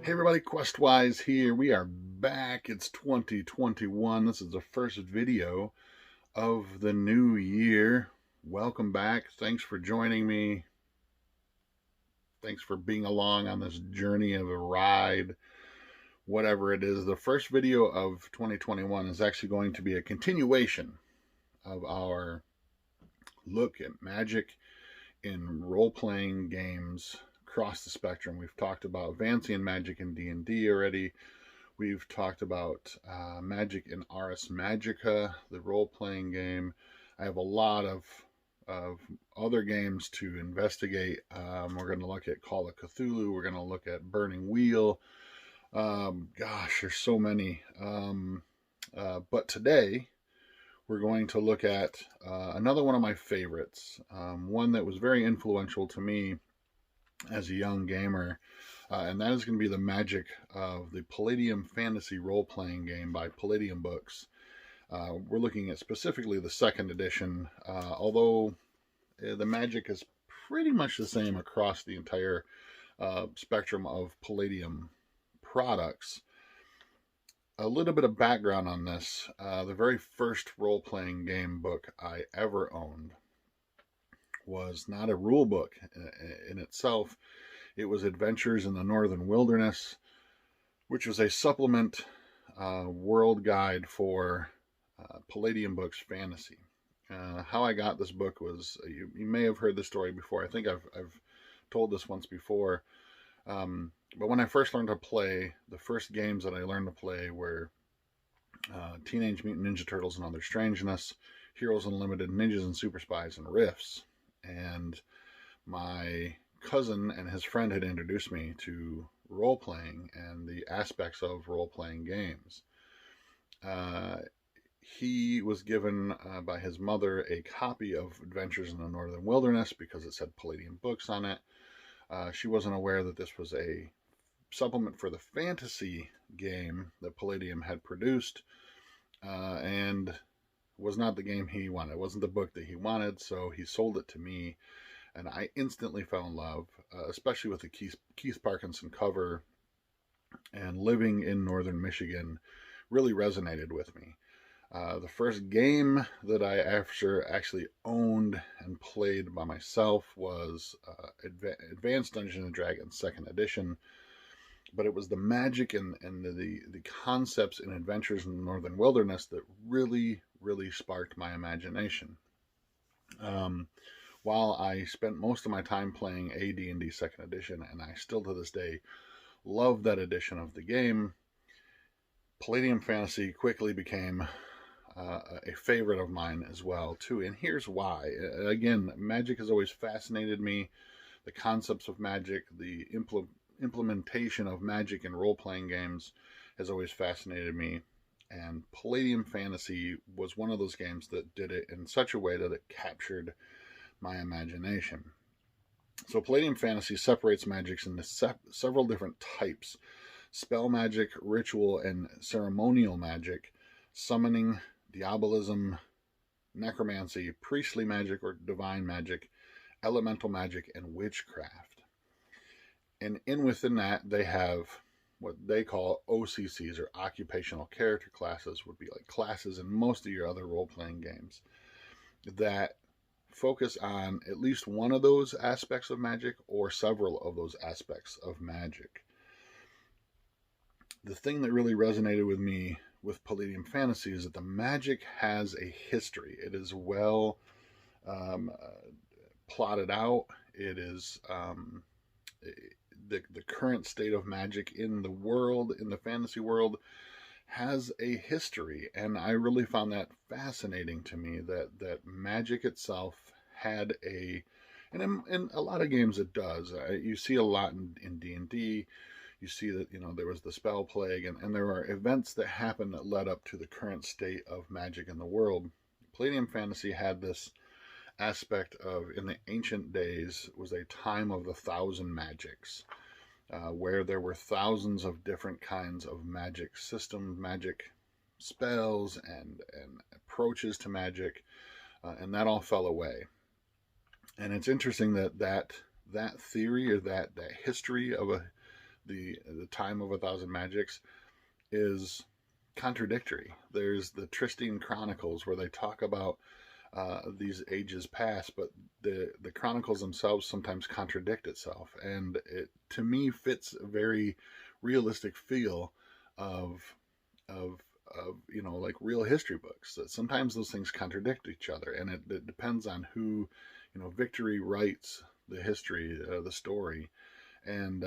Hey everybody, Questwise here. We are back. It's 2021. This is the first video of the new year. Welcome back. Thanks for joining me. Thanks for being along on this journey of a ride, whatever it is. The first video of 2021 is actually going to be a continuation of our look at magic in role-playing games across the spectrum. We've talked about Vancian magic in D&D already. We've talked about magic in Ars Magica, the role-playing game. I have a lot of other games to investigate. We're going to look at Call of Cthulhu. We're going to look at Burning Wheel. Gosh, there's so many. But today, we're going to look at another one of my favorites, one that was very influential to me as a young gamer, and that is going to be the magic of the Palladium Fantasy Roleplaying game by Palladium Books. We're looking at specifically the second edition, although the magic is pretty much the same across the entire spectrum of Palladium products. A little bit of background on this. The very first role-playing game book I ever owned was not a rule book in itself. It was Adventures in the Northern Wilderness, which was a supplement world guide for Palladium Books Fantasy. How I got this book was, you may have heard this story before. I think I've told this once before. But when I first learned to play, the first games that I learned to play were Teenage Mutant Ninja Turtles and Other Strangeness, Heroes Unlimited, Ninjas and Super Spies, and Riffs. And my cousin and his friend had introduced me to role-playing and the aspects of role-playing games. He was given by his mother a copy of Adventures in the Northern Wilderness because it said Palladium Books on it. She wasn't aware that this was a supplement for the fantasy game that Palladium had produced, and was not the game he wanted. It wasn't the book that he wanted, so he sold it to me, and I instantly fell in love, especially with the Keith Parkinson cover, and living in northern Michigan really resonated with me. The first game that I actually owned and played by myself was Advanced Dungeons & Dragons 2nd Edition, but it was the magic and the concepts in Adventures in the Northern Wilderness that really sparked my imagination. While I spent most of my time playing AD&D 2nd Edition, and I still to this day love that edition of the game, Palladium Fantasy quickly became a favorite of mine as well too, and here's why. Again, magic has always fascinated me. The concepts of magic, the implementation of magic in role-playing games has always fascinated me, and Palladium Fantasy was one of those games that did it in such a way that it captured my imagination. So Palladium Fantasy separates magics into several different types: spell magic, ritual and ceremonial magic, summoning, diabolism, necromancy, priestly magic or divine magic, elemental magic, and witchcraft. And within that, they have what they call OCCs, or occupational character classes, would be like classes in most of your other role-playing games that focus on at least one of those aspects of magic or several of those aspects of magic. The thing that really resonated with me with Palladium Fantasy is that the magic has a history. It is well plotted out. It is the current state of magic in the world, in the fantasy world, has a history, and I really found that fascinating to me, that magic itself had and in a lot of games it does. You see a lot in D&D. You see that, there was the spell plague, and there are events that happened that led up to the current state of magic in the world. Palladium Fantasy had this aspect of, in the ancient days, was a time of the 1,000 magics, where there were thousands of different kinds of magic systems, magic spells, and approaches to magic, and that all fell away. And it's interesting that theory, or that history of the Time of a Thousand Magics is contradictory. There's the Tristine Chronicles where they talk about these ages past, but the chronicles themselves sometimes contradict itself, and it to me fits a very realistic feel of of like real history books. That sometimes those things contradict each other, and it depends on who Victory writes the history, the story, and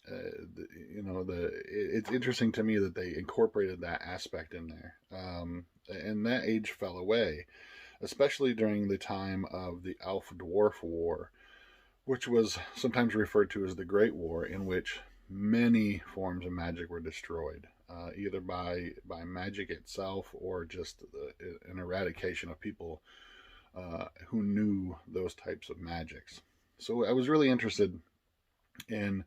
it's interesting to me that they incorporated that aspect in there. And that age fell away, especially during the time of the Elf Dwarf War, which was sometimes referred to as the Great War, in which many forms of magic were destroyed, either by magic itself or just an eradication of people who knew those types of magics. So I was really interested in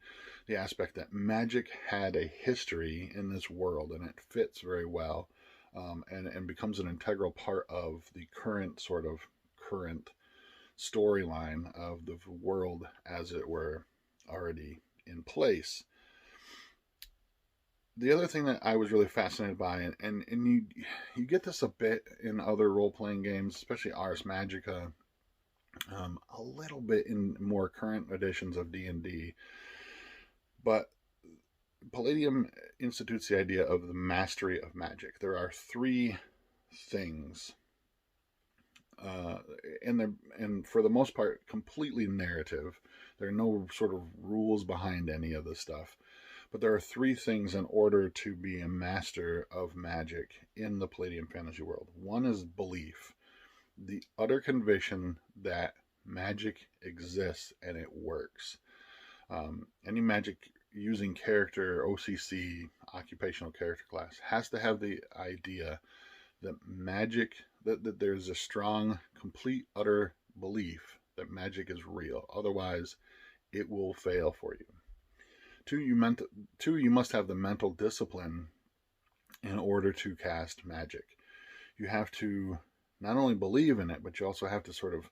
the aspect that magic had a history in this world, and it fits very well, and becomes an integral part of the current storyline of the world as it were already in place. The other thing that I was really fascinated by, and you get this a bit in other role-playing games, especially Ars Magica, a little bit in more current editions of D&D, but Palladium institutes the idea of the mastery of magic. There are three things, and for the most part, completely narrative. There are no sort of rules behind any of this stuff. But there are three things in order to be a master of magic in the Palladium fantasy world. One is belief, the utter conviction that magic exists and it works. Any magic using character, OCC, occupational character class, has to have the idea that magic, that there's a strong, complete, utter belief that magic is real. Otherwise, it will fail for you. Two, you must have the mental discipline in order to cast magic. You have to not only believe in it, but you also have to sort of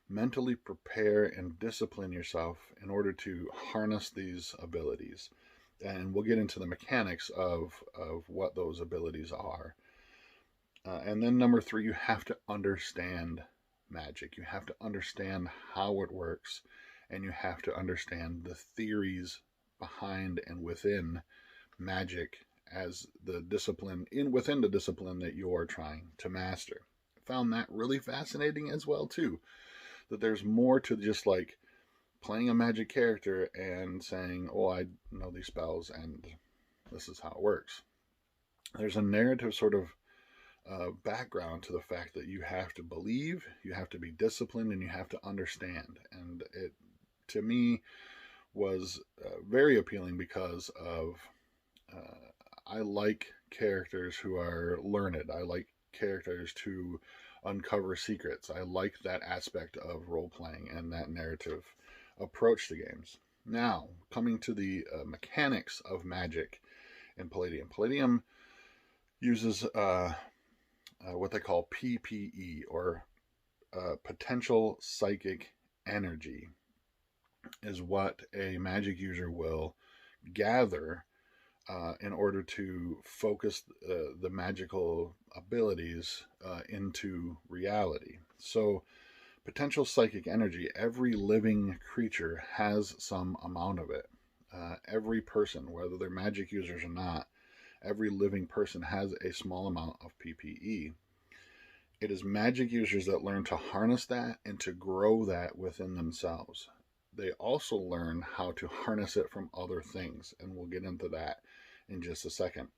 mentally prepare and discipline yourself in order to harness these abilities. And we'll get into the mechanics of what those abilities are. And then number three, you have to understand magic. You have to understand how it works, and you have to understand the theories behind and within magic as the discipline within the discipline that you're trying to master. I found that really fascinating as well too, that there's more to just like playing a magic character and saying, oh, I know these spells and this is how it works. There's a narrative sort of background to the fact that you have to believe, you have to be disciplined, and you have to understand. And it, to me, was very appealing because of I like characters who are learned. I like characters to uncover secrets. I like that aspect of role-playing and that narrative approach to games. Now, coming to the mechanics of magic in Palladium. Palladium uses what they call PPE, or potential psychic energy, is what a magic user will gather in order to focus the magical abilities into reality. So potential psychic energy, every living creature has some amount of it. Every person, whether they're magic users or not, every living person has a small amount of PPE. It is magic users that learn to harness that and to grow that within themselves. They also learn how to harness it from other things, and we'll get into that in just a second.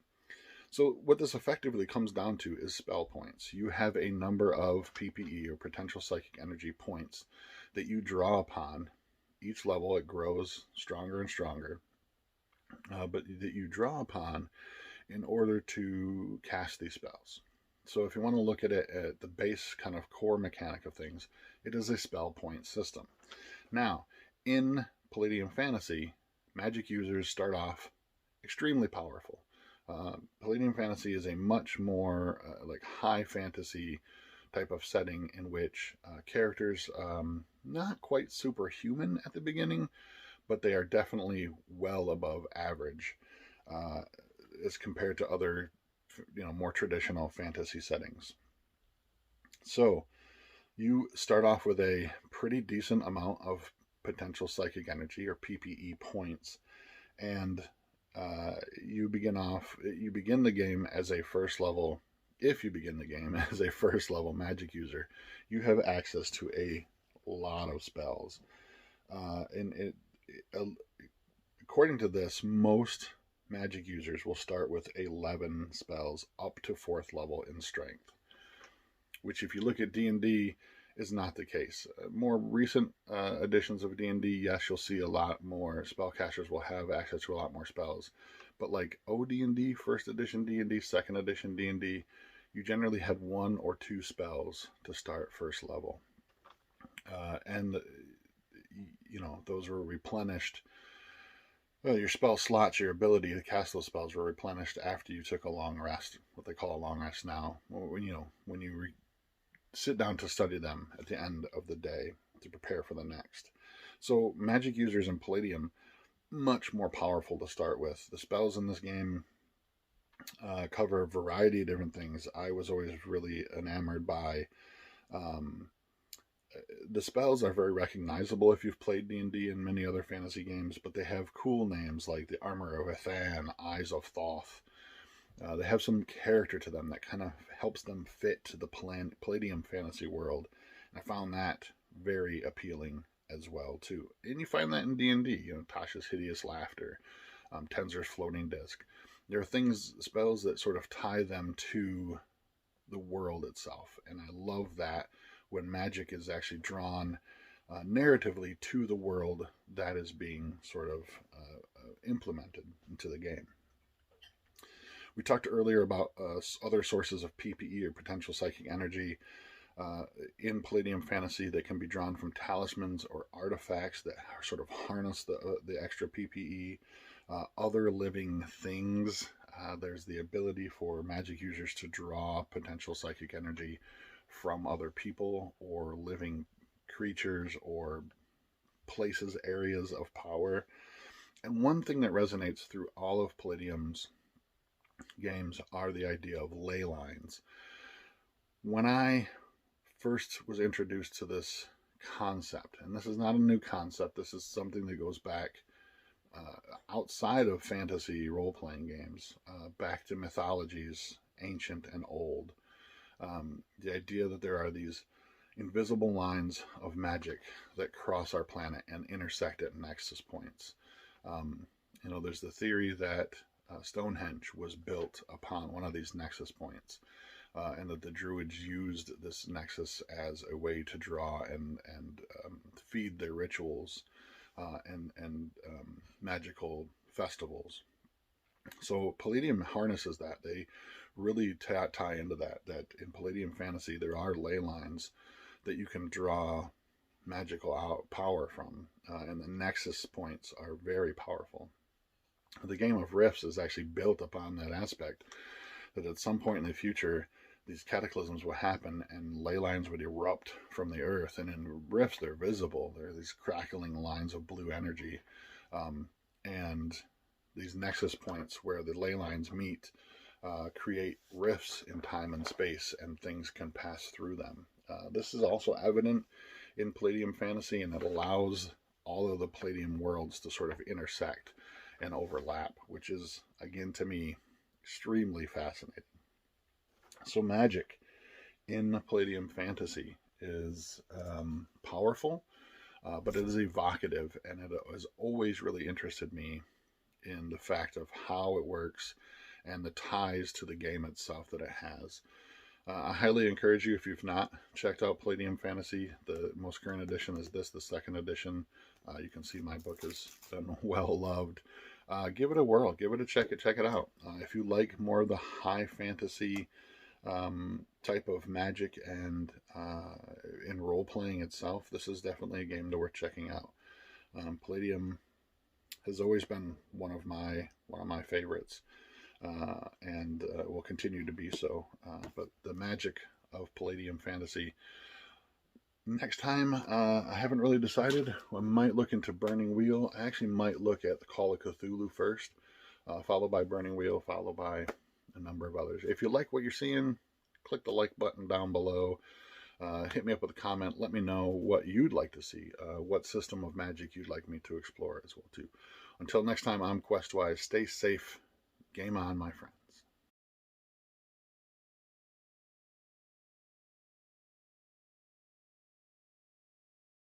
So what this effectively comes down to is spell points. You have a number of PPE, or potential psychic energy points, that you draw upon. Each level it grows stronger and stronger, but that you draw upon in order to cast these spells. So if you want to look at it at the base kind of core mechanic of things, it is a spell point system. Now, in Palladium Fantasy, magic users start off extremely powerful. Palladium Fantasy is a much more like high fantasy type of setting in which characters not quite superhuman at the beginning, but they are definitely well above average as compared to other, more traditional fantasy settings. So you start off with a pretty decent amount of potential psychic energy, or PPE points, and you begin the game as a first level. If you begin the game as a first level magic user, you have access to a lot of spells. According to this, most magic users will start with 11 spells up to 4th level in strength, which, if you look at D&D, is not the case. More recent editions of D&D, yes, you'll see a lot more spellcasters will have access to a lot more spells. But like OD&D, first edition D&D, second edition D&D, you generally had 1 or 2 spells to start first level. And those were replenished. Well, your spell slots, your ability to cast those spells were replenished after you took a long rest, what they call a long rest now. When you sit down to study them at the end of the day to prepare for the next. So magic users in Palladium, much more powerful to start with. The spells in this game cover a variety of different things. I was always really enamored by the spells are very recognizable if you've played D&D and many other fantasy games, but they have cool names like the Armor of Ithan, Eyes of Thoth. They have some character to them that kind of helps them fit to the Palladium fantasy world. And I found that very appealing as well, too. And you find that in D&D, Tasha's Hideous Laughter, Tenzor's Floating Disc. There are spells that sort of tie them to the world itself. And I love that when magic is actually drawn narratively to the world that is being sort of implemented into the game. We talked earlier about other sources of PPE, or potential psychic energy, in Palladium Fantasy that can be drawn from talismans or artifacts that sort of harness the extra PPE. Other living things. There's the ability for magic users to draw potential psychic energy from other people or living creatures or places, areas of power. And one thing that resonates through all of Palladium's games are the idea of ley lines. When I first was introduced to this concept, and this is not a new concept, this is something that goes back outside of fantasy role-playing games, back to mythologies, ancient and old. The idea that there are these invisible lines of magic that cross our planet and intersect at nexus points. There's the theory that Stonehenge was built upon one of these nexus points, and that the Druids used this nexus as a way to draw and feed their rituals and magical festivals. So Palladium harnesses that. They really tie into that in Palladium Fantasy there are ley lines that you can draw magical power from, and the nexus points are very powerful. The game of Rifts is actually built upon that aspect, that at some point in the future these cataclysms will happen and ley lines would erupt from the earth, and in Rifts they're visible. There are these crackling lines of blue energy, and these nexus points where the ley lines meet create rifts in time and space, and things can pass through them. This is also evident in Palladium Fantasy, and it allows all of the Palladium worlds to sort of intersect and overlap, which is, again, to me, extremely fascinating. So magic in Palladium Fantasy is powerful, but it is evocative, and it has always really interested me in the fact of how it works and the ties to the game itself that it has. I highly encourage you, if you've not checked out Palladium Fantasy, the most current edition is this, the second edition. You can see my book has been well loved. Give it a whirl, give it a check it out. If you like more of the high fantasy type of magic and in role playing itself, this is definitely a game that worth checking out. Palladium has always been one of my favorites, and will continue to be so. But the magic of Palladium Fantasy Next time, I haven't really decided. I might look into Burning Wheel. I actually might look at the Call of Cthulhu first, followed by Burning Wheel, followed by a number of others. If you like what you're seeing, click the like button down below. Hit me up with a comment. Let me know what you'd like to see, what system of magic you'd like me to explore as well too. Until next time, I'm Questwise. Stay safe. Game on, my friend.